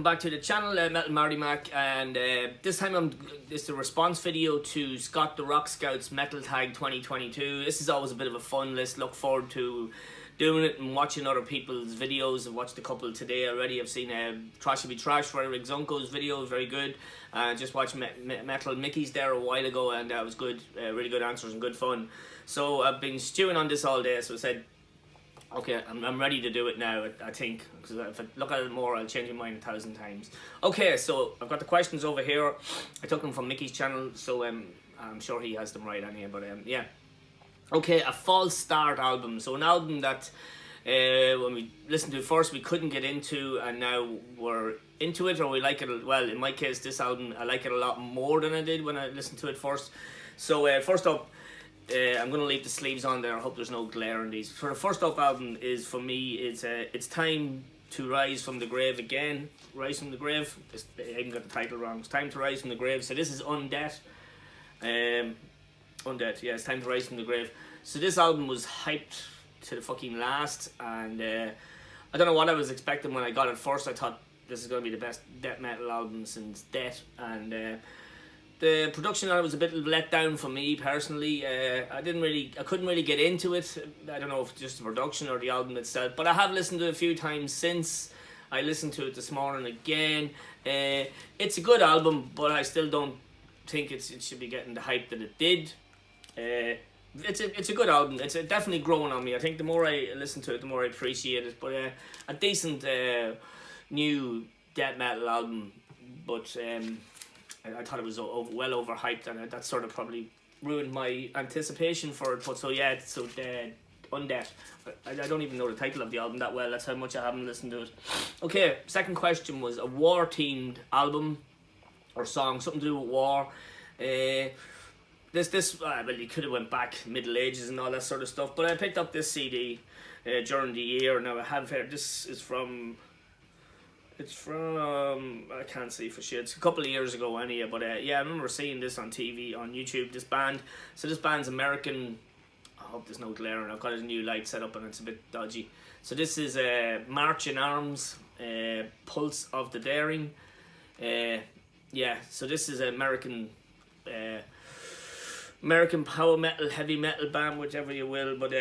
welcome back to the channel, Metal Marty Mac, and this time it's a response video to Scott the Rock Scout's Metal Tag 2022. This is always a bit of a fun list. Look forward to doing it and watching other people's videos. I've watched a couple today already. I've seen Trashy Be Trash for Eric Zunko's video, very good. Just watched Metal Mickey's there a while ago, and that was good. Really good answers and good fun. So I've been stewing on this all day, so I said, okay, I'm ready to do it now, I think, because if I look at it more, I'll change my mind 1,000 times. Okay, so I've got the questions over here. I took them from Mickey's channel, so I'm sure he has them right on here, but yeah. Okay, a false start album. So an album that when we listened to it first, we couldn't get into, and now we're into it, or we like it. Well, in my case, this album, I like it a lot more than I did when I listened to it first. So first up, I'm going to leave the sleeves on there. I hope there's no glare on these. For the first up album is, for me, it's Time to Rise from the Grave again. Rise from the Grave. I even got the title wrong. It's Time to Rise from the Grave. So this is Undead. Undead, yeah, it's Time to Rise from the Grave. So this album was hyped to the fucking last, and I don't know what I was expecting when I got it first. I thought this is going to be the best death metal album since Death, and the production on it was a bit let down for me personally. I couldn't really get into it. I don't know if it's just the production or the album itself, but I have listened to it a few times since. I listened to it this morning again. It's a good album, but I still don't think it should be getting the hype that it did. It's a good album. It's definitely growing on me. I think the more I listen to it, the more I appreciate it. But a decent new death metal album, but I thought it was well overhyped, and that sort of probably ruined my anticipation for it. But so yeah, so Undead. I don't even know the title of the album that well. That's how much I haven't listened to it. Okay, second question was a war-themed album or song, something to do with war. Well, you could have went back Middle Ages and all that sort of stuff, but I picked up this CD during the year. Now I have here. This is from. It's from, I can't see for shit, it's a couple of years ago anyway, but yeah, I remember seeing this on TV, on YouTube, this band. So this band's American. I hope there's no glare, and I've got a new light set up and it's a bit dodgy. So this is March in Arms, Pulse of the Daring. Yeah, so this is an American power metal, heavy metal band, whichever you will, but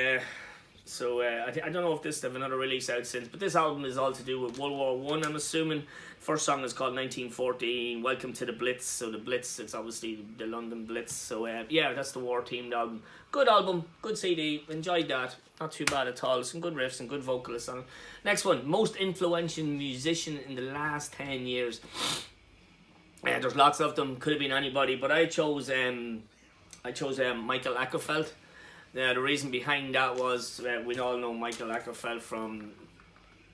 so I don't know if they have another release out since, but this album is all to do with World War One. I'm assuming. First song is called 1914. Welcome to the Blitz. So the Blitz, it's obviously the London Blitz. So yeah, that's the war-themed album. Good album, good CD. Enjoyed that. Not too bad at all. Some good riffs and good vocalists on it. Next one, most influential musician in the last 10 years. There's lots of them. Could have been anybody, but I chose Michael Ackerfeld. The reason behind that was we all know Michael Ackerfeld from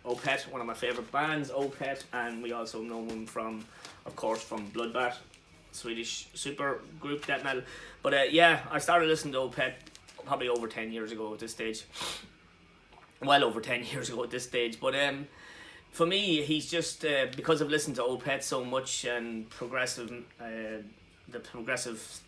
Opeth, one of my favourite bands, Opeth, and we also know him from, of course, from Bloodbath, Swedish super group death metal. But yeah, I started listening to Opeth probably over 10 years ago at this stage. Well over 10 years ago at this stage. But for me, he's just, because I've listened to Opeth so much and progressive, the progressive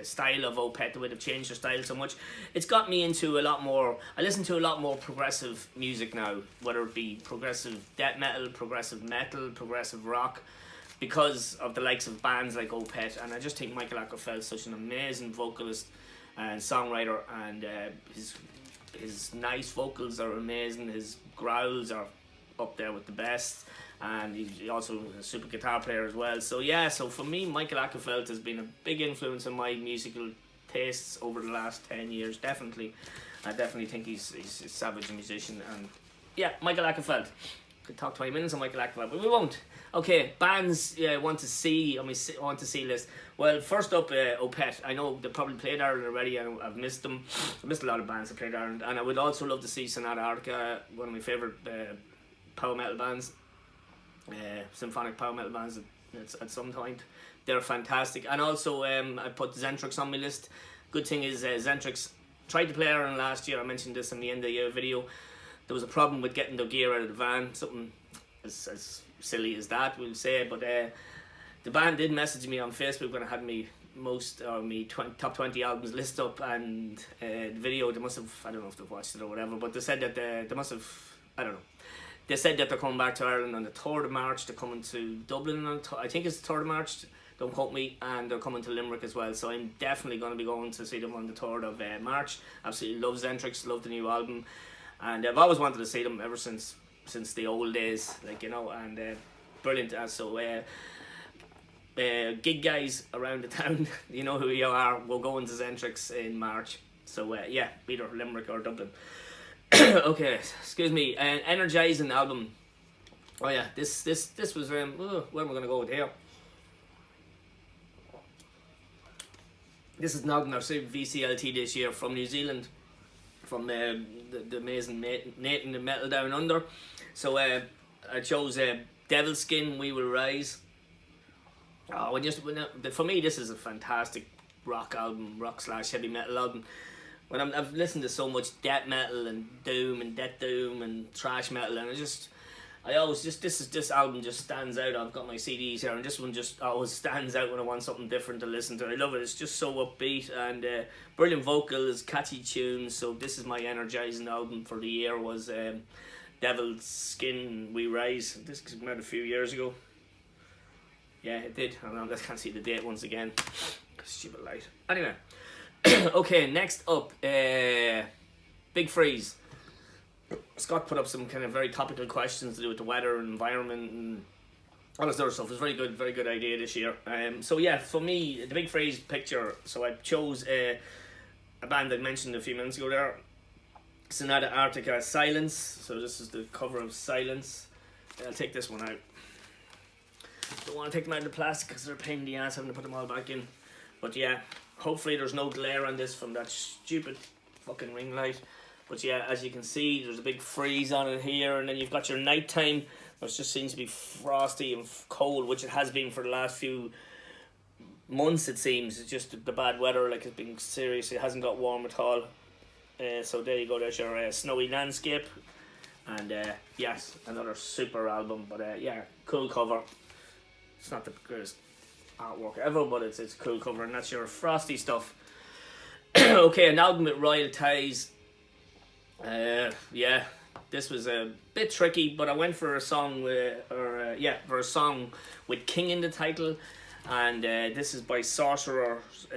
style of Opeth, the way they've changed their style so much, it's got me into a lot more. I listen to a lot more progressive music now, whether it be progressive death metal, progressive rock, because of the likes of bands like Opeth. And I just think Michael Ackerfeld is such an amazing vocalist and songwriter, and his nice vocals are amazing. His growls are up there with the best, and he's also a super guitar player as well. So yeah, so for me, Michael Ackerfeld has been a big influence on my musical tastes over the last 10 years, definitely. I definitely think he's a savage musician, and yeah, Michael Ackerfeld. Could talk 20 minutes on Michael Ackerfeld, but we won't. Okay, bands want to see list. Well, first up, Opeth. I know they probably played Ireland already, and I've missed them. I missed a lot of bands that played Ireland, and I would also love to see Sonata Arctica, one of my favourite power metal bands. Symphonic power metal bands at some point. They're fantastic. And also I put Zentrix on my list. Good thing is Zentrix tried to play Ireland last year. I mentioned this in the end of the year video. There was a problem with getting the gear out of the van, something as silly as that, we'll say. But the band did message me on Facebook when I had me top 20 albums list up, and the video, they must have, I don't know if they've watched it or whatever, but they said that they must have, I don't know. They said that they're coming back to Ireland on the 3rd of March. They're coming to Dublin on, I think it's the 3rd of March, don't quote me, and they're coming to Limerick as well. So I'm definitely going to be going to see them on the 3rd of March. Absolutely love Zentrix, love the new album. And I've always wanted to see them ever since the old days, like, you know, and brilliant. Gig guys around the town, you know who you are, we're going to Zentrix in March. So yeah, either Limerick or Dublin. Okay, excuse me. An energizing album. Oh yeah, this was where am I gonna go with here? This is an album I received VCLT this year from New Zealand, from the amazing Nathan the Metal Down Under. So I chose Devil Skin, We Will Rise. Oh, for me this is a fantastic rock album, rock/heavy metal album. When I've listened to so much death metal and doom and death doom and thrash metal, and this album just stands out. I've got my CDs here, and this one just always stands out when I want something different to listen to. I love it. It's just so upbeat and brilliant vocals, catchy tunes. So this is my energizing album for the year. Was Devil's Skin, We Rise. This came out a few years ago. Yeah, it did. I can't see the date once again. Stupid light. Anyway. Okay, next up, Big Freeze. Scott put up some kind of very topical questions to do with the weather and environment and all this other stuff. It was very good idea this year. So yeah, for me, the Big Freeze picture, so I chose a band I mentioned a few minutes ago there, Sonata Arctica, Silence. So this is the cover of Silence. I'll take this one out. Don't want to take them out of the plastic because they're a pain in the ass having to put them all back in. But yeah, hopefully there's no glare on this from that stupid fucking ring light. But yeah, as you can see, there's a big freeze on it here, and then you've got your nighttime, which just seems to be frosty and cold, which it has been for the last few months, it seems. It's just the bad weather, like, it's been serious. It hasn't got warm at all. So there you go, there's your snowy landscape. And yes, another super album, but yeah, cool cover. It's not the greatest artwork ever, but it's a cool cover, and that's your frosty stuff. Okay, an album with Royal Ties. Yeah, this was a bit tricky, but I went for a song with King in the title, and this is by Sorcerer's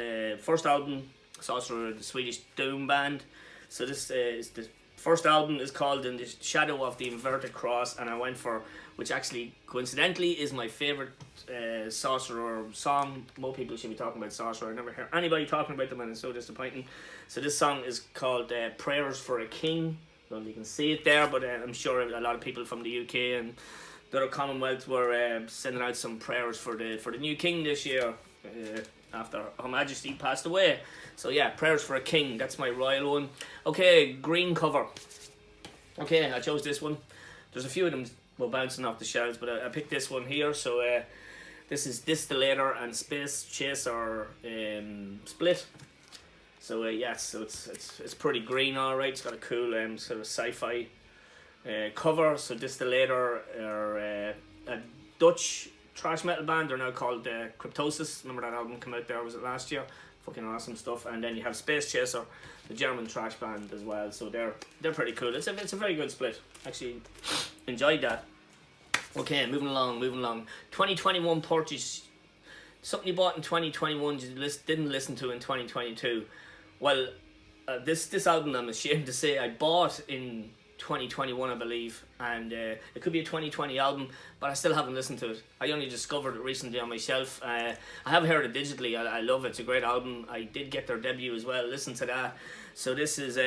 first album. Sorcerer, the Swedish doom band. So this is the first album is called In the Shadow of the Inverted Cross, and I went for, which actually coincidentally is my favourite Sorcerer song. More people should be talking about Sorcerer. I never hear anybody talking about them, and it's so disappointing. So this song is called Prayers for a King. I don't know if you can see it there, but I'm sure a lot of people from the UK and the other Commonwealth were sending out some prayers for the new king this year after Her Majesty passed away. So yeah, Prayers for a King, that's my royal one. Okay, green cover. Okay, I chose this one. There's a few of them were bouncing off the shelves, but I picked this one here. So this is Distillator and Space Chaser split. So yes, so it's pretty green, all right. It's got a cool sort of sci-fi cover. So Distillator are a Dutch thrash metal band. They're now called Cryptosis. Remember that album came out there? Was it last year? Fucking awesome stuff. And then you have Space Chaser, the German thrash band as well. So they're pretty cool. It's a very good split. Actually enjoyed that. Okay, moving along. 2021 purchase. Something you bought in 2021 you didn't listen to in 2022. Well, this album, I'm ashamed to say, I bought in 2021, I believe, and it could be a 2020 album, but I still haven't listened to it. I only discovered it recently on my shelf. I have heard it digitally. I love it. It's a great album. I did get their debut as well. Listen to that. So this is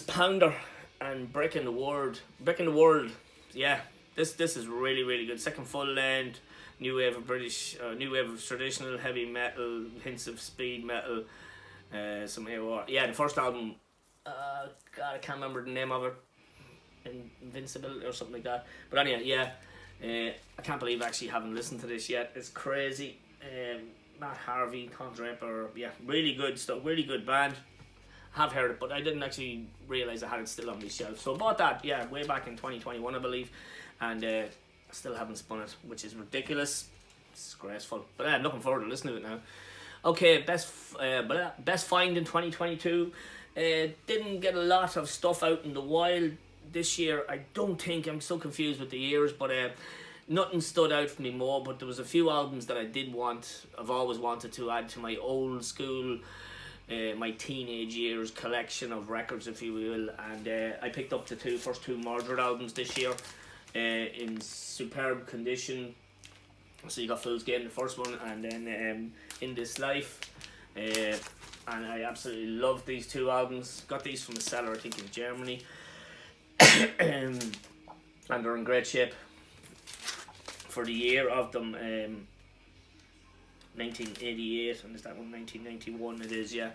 Pounder and Breaking the World. Yeah, this is really, really good. Second full length, new wave of traditional heavy metal, hints of speed metal, some AOR. Yeah, the first album. God, I can't remember the name of it. Invincible or something like that. But anyway, yeah, I can't believe I actually haven't listened to this yet. It's crazy. Matt Harvey, Tom Draper, yeah, really good stuff. Really good band. Have heard it, but I didn't actually realise I had it still on my shelf. So I bought that, yeah, way back in 2021, I believe, and I still haven't spun it, which is ridiculous. It's disgraceful. But I'm looking forward to listening to it now. Okay, best find in 2022. Didn't get a lot of stuff out in the wild this year, I don't think, I'm so confused with the years, but nothing stood out for me more, but there was a few albums that I've always wanted to add to my old school, my teenage years collection of records, if you will, and I picked up the first two Mordred albums this year in superb condition. So you got Fool's Game, the first one, and then In This Life, and I absolutely love these two albums. Got these from a seller, I think, in Germany, and they're in great shape for the year of them. 1988, and is that one 1991? It is, yeah.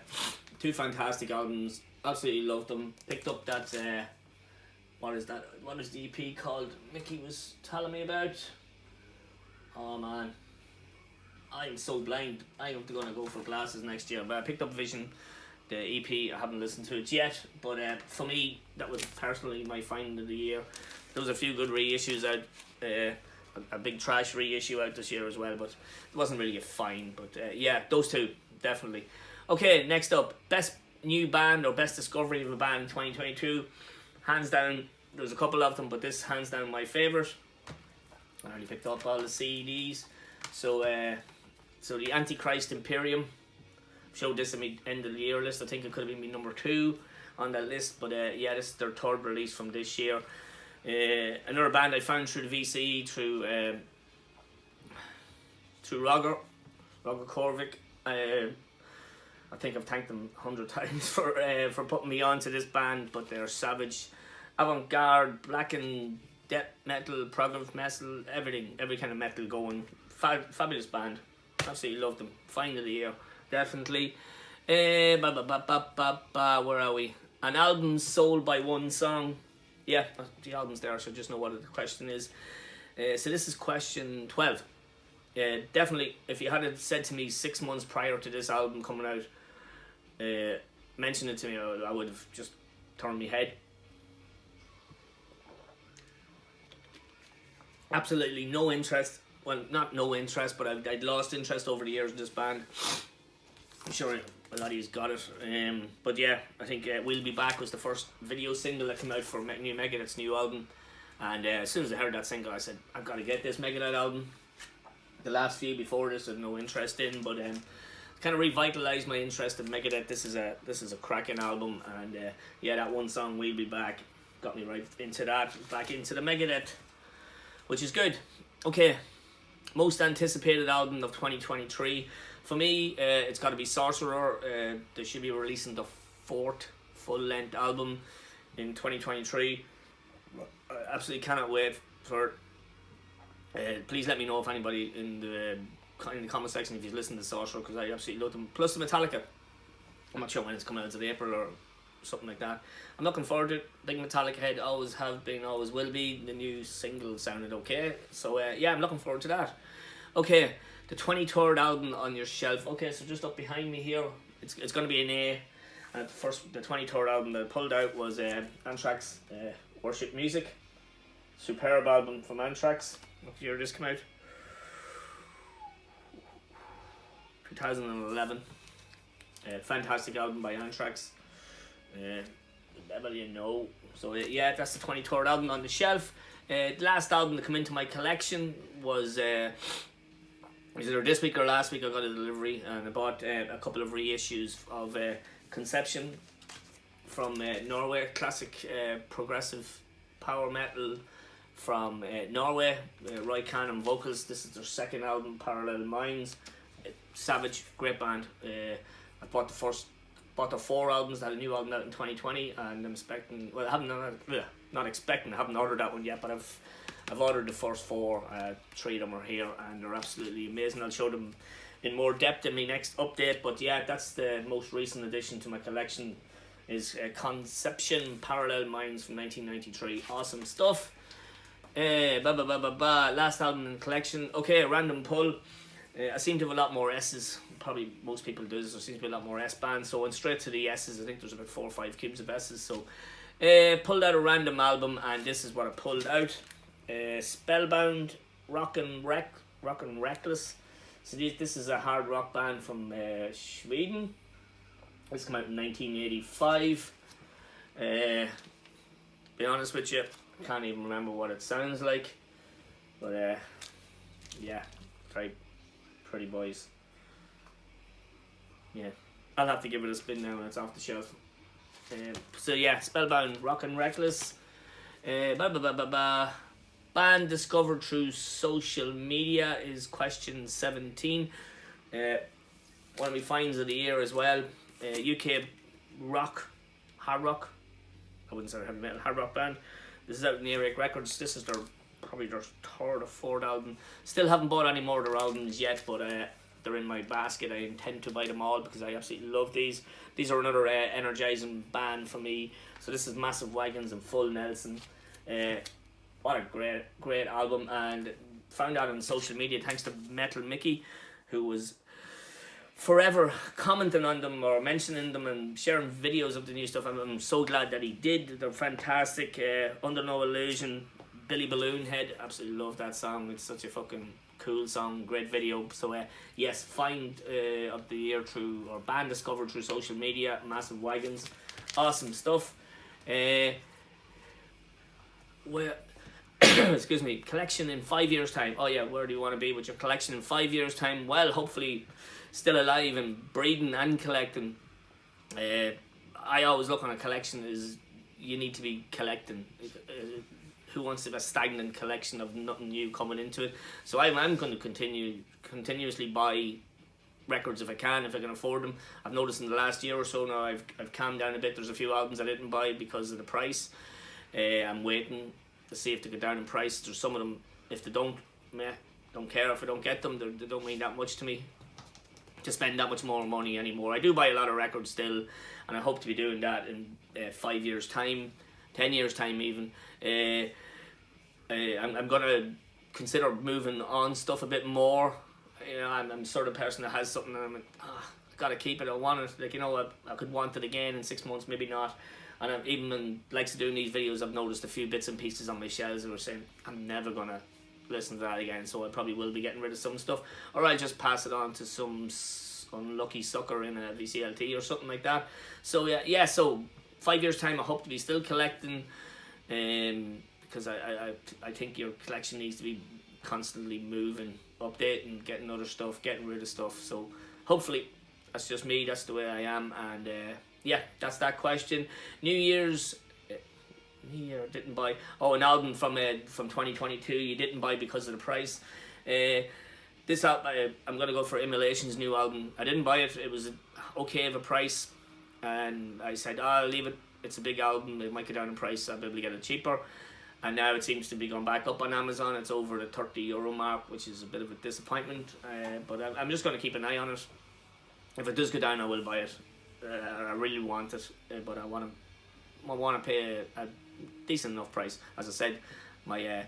Two fantastic albums. Absolutely love them. Picked up that what is the EP called Mickey was telling me about? Oh man, I'm so blind. I'm gonna go for glasses next year. But I picked up Vision, the EP. I haven't listened to it yet, but for me, that was personally my find of the year. There was a few good reissues out. A big trash reissue out this year as well, but it wasn't really a find. But yeah, those two definitely. Okay, next up, best new band or best discovery of a band in 2022. Hands down, there's a couple of them, but this hands down my favourite. I already picked up all the CDs. So the Antichrist Imperium. Showed this in my end of the year list. I think it could have been my number 2 on that list, but yeah, this is their third release from this year. Another band I found through the VCE through Roger Corvick. I think I've thanked them 100 times for putting me on to this band, but they're savage, avant-garde, black and death metal, progressive metal, every kind of metal going. Fabulous band, absolutely love them. Find of the year, definitely. Where are we? An album sold by one song. Yeah, the album's there, so just know what the question is. So this is question 12. Definitely, if you had said to me 6 months prior to this album coming out, mention it to me, I would have just turned my head. Absolutely no interest. Well, not no interest, but I'd lost interest over the years in this band. I'm sure a lot of you's got it. But yeah, I think We'll Be Back was the first video single that came out for new Megadeth's new album. And as soon as I heard that single, I said, I've got to get this Megadeth album. The last few before this I had no interest in, but kind of revitalised my interest in Megadeth. This is a cracking album, and yeah, that one song, We'll Be Back, got me right into that, back into the Megadeth, which is good. Okay, most anticipated album of 2023. For me, it's got to be Sorcerer. They should be releasing the 4th full-length album in 2023. I absolutely cannot wait for it. Please let me know if anybody in the comment section if you've listened to Sorcerer, because I absolutely love them. Plus the Metallica. I'm not sure when it's coming out, is it April or something like that. I'm looking forward to it. Big Metallica head, always have been, always will be. The new single sounded okay. So yeah, I'm looking forward to that. Okay, the 23rd album on your shelf. Okay, so just up behind me here, it's going to be an A. And the 23rd album that I pulled out was Anthrax, Worship Music. Superb album from Anthrax. What year did this come out? 2011. Fantastic album by Anthrax. You know. So yeah, that's the 23rd album on the shelf. The last album to come into my collection was either this week or last week. I got a delivery and I bought a couple of reissues of Conception from Norway. Classic progressive power metal from Norway. Roy Cannon vocals. This is their second album, Parallel Minds. Savage, great band. I bought the 4 albums. They had a new album out in 2020, and I'm expecting. Well, I haven't not expecting. I haven't ordered that one yet, but I've ordered the first 4. 3 of them are here, and they're absolutely amazing. I'll show them in more depth in my next update. But yeah, that's the most recent addition to my collection. Is Conception, Parallel Minds from 1993. Awesome stuff. Last album in the collection. Okay, random pull. I seem to have a lot more S's. Probably most people do this. There seems to be a lot more S bands. So I went straight to the S's. I think there's about 4 or 5 cubes of S's. So pulled out a random album, and this is what I pulled out. Spellbound, Rockin' Reckless. So this is a hard rock band from Sweden. This came out in 1985. be honest with you, can't even remember what it sounds like. But yeah, pretty boys. Yeah, I'll have to give it a spin now when it's off the shelf. So yeah, Spellbound, Rockin' Reckless. Band discovered through social media is question 17. One of my finds of the year as well. UK rock, hard rock. I wouldn't say heavy metal, hard rock band. This is out in Earache Records. This is probably their third or fourth album. Still haven't bought any more of their albums yet, but they're in my basket. I intend to buy them all because I absolutely love these. These are another energizing band for me. So this is Massive Wagons and Full Nelson. What a great album, and found out on social media thanks to Metal Mickey, who was forever commenting on them or mentioning them and sharing videos of the new stuff. I'm so glad that he did. They're fantastic. Under No Illusion, Billy Balloonhead, absolutely love that song. It's such a fucking cool song, great video. So yes, find of the year through, or band discovered through social media, Massive Wagons, awesome stuff. Well, excuse me, collection in 5 years time. Oh yeah, where do you want to be with your collection in 5 years time? Well, hopefully still alive and breathing and collecting. I always look on a collection as you need to be collecting. Who wants to have a stagnant collection of nothing new coming into it? So I'm going to continuously buy records if I can afford them. I've noticed in the last year or so now I've calmed down a bit. There's a few albums I didn't buy because of the price. I'm waiting to see if they go down in price. There's some of them, if they don't care if I don't get them. They don't mean that much to me to spend that much more money anymore. I do buy a lot of records still, and I hope to be doing that in 5 years time, 10 years time even. I'm gonna consider moving on stuff a bit more. You know, I'm the sort of person that has something and I'm like, I gotta keep it, I want it. Like, you know, I could want it again in 6 months, maybe not. And even in likes of doing these videos, I've noticed a few bits and pieces on my shelves that were saying I'm never gonna listen to that again, so I probably will be getting rid of some stuff, or I'll just pass it on to some unlucky sucker in a VCLT or something like that. So yeah, so 5 years time I hope to be still collecting, because I think your collection needs to be constantly moving, updating, getting other stuff, getting rid of stuff. So hopefully that's just me, that's the way I am. And yeah, that's that question. New Year didn't buy an album from 2022 you didn't buy because of the price. This album, I'm gonna go for Immolation's new album. I didn't buy it. It was okay of a price, and I said, I'll leave it. It's a big album. It might go down in price. I'll be able to get it cheaper. And now it seems to be going back up on Amazon. It's over the €30 mark, which is a bit of a disappointment. But I'm just going to keep an eye on it. If it does go down, I will buy it. I really want it, but I want to pay a decent enough price. As I said, my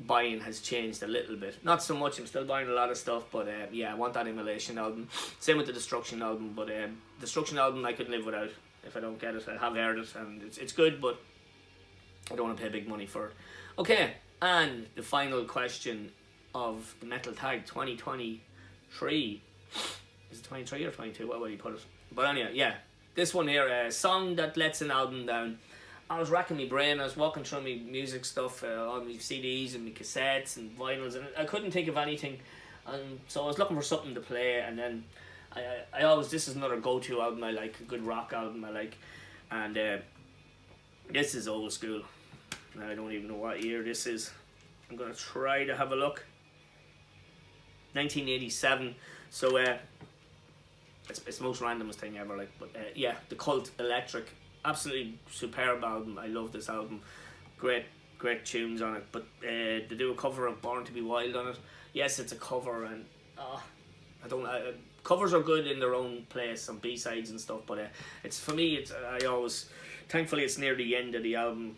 buying has changed a little bit. Not so much. I'm still buying a lot of stuff, but yeah, I want that Immolation album. Same with the Destruction album, but Destruction album I couldn't live without. If I don't get it, I have heard it, and it's good, but I don't want to pay big money for it. Okay, and the final question of the Metal Tag 2023. Is it 23 or 22? What would you put it? But anyway, yeah. This one here, a song that lets an album down. I was racking my brain. I was walking through my music stuff, all my CDs and my cassettes and vinyls, and I couldn't think of anything. And so I was looking for something to play, and then I always, this is another go-to album I like, a good rock album I like. And this is old school. I don't even know what year this is. I'm going to try to have a look. 1987. So it's the most randomest thing ever. Like, but yeah, The Cult, Electric, absolutely superb album. I love this album. Great tunes on it. But they do a cover of Born to Be Wild on it. Yes, it's a cover, and covers are good in their own place on B-sides and stuff. But it's, for me, thankfully it's near the end of the album.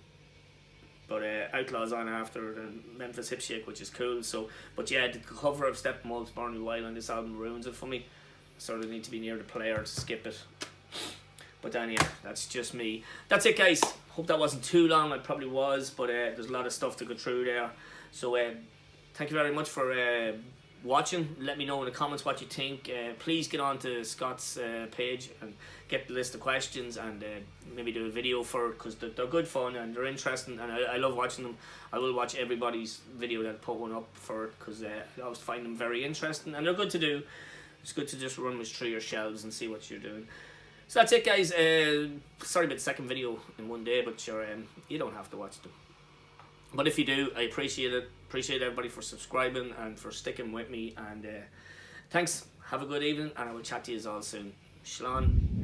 But Outlaw's on after the Memphis Hip Shake, which is cool. So, but yeah, the cover of Steppenwolf's Born to Be Wild on this album ruins it for me. I sort of need to be near the player to skip it. But then yeah, that's just me. That's it, guys. Hope that wasn't too long. It probably was, but there's a lot of stuff to go through there. So thank you very much for watching. Let me know in the comments what you think. Please get on to Scott's page and get the list of questions, and maybe do a video for it, because they're good fun and they're interesting, and I love watching them. I will watch everybody's video that put one up for it, because I always find them very interesting and they're good to do. It's good to just run through your shelves and see what you're doing. So that's it, guys. Sorry about the second video in one day, but sure, you don't have to watch them. But if you do, I appreciate it. Appreciate everybody for subscribing and for sticking with me. And thanks. Have a good evening, and I will chat to you all soon. Shalom.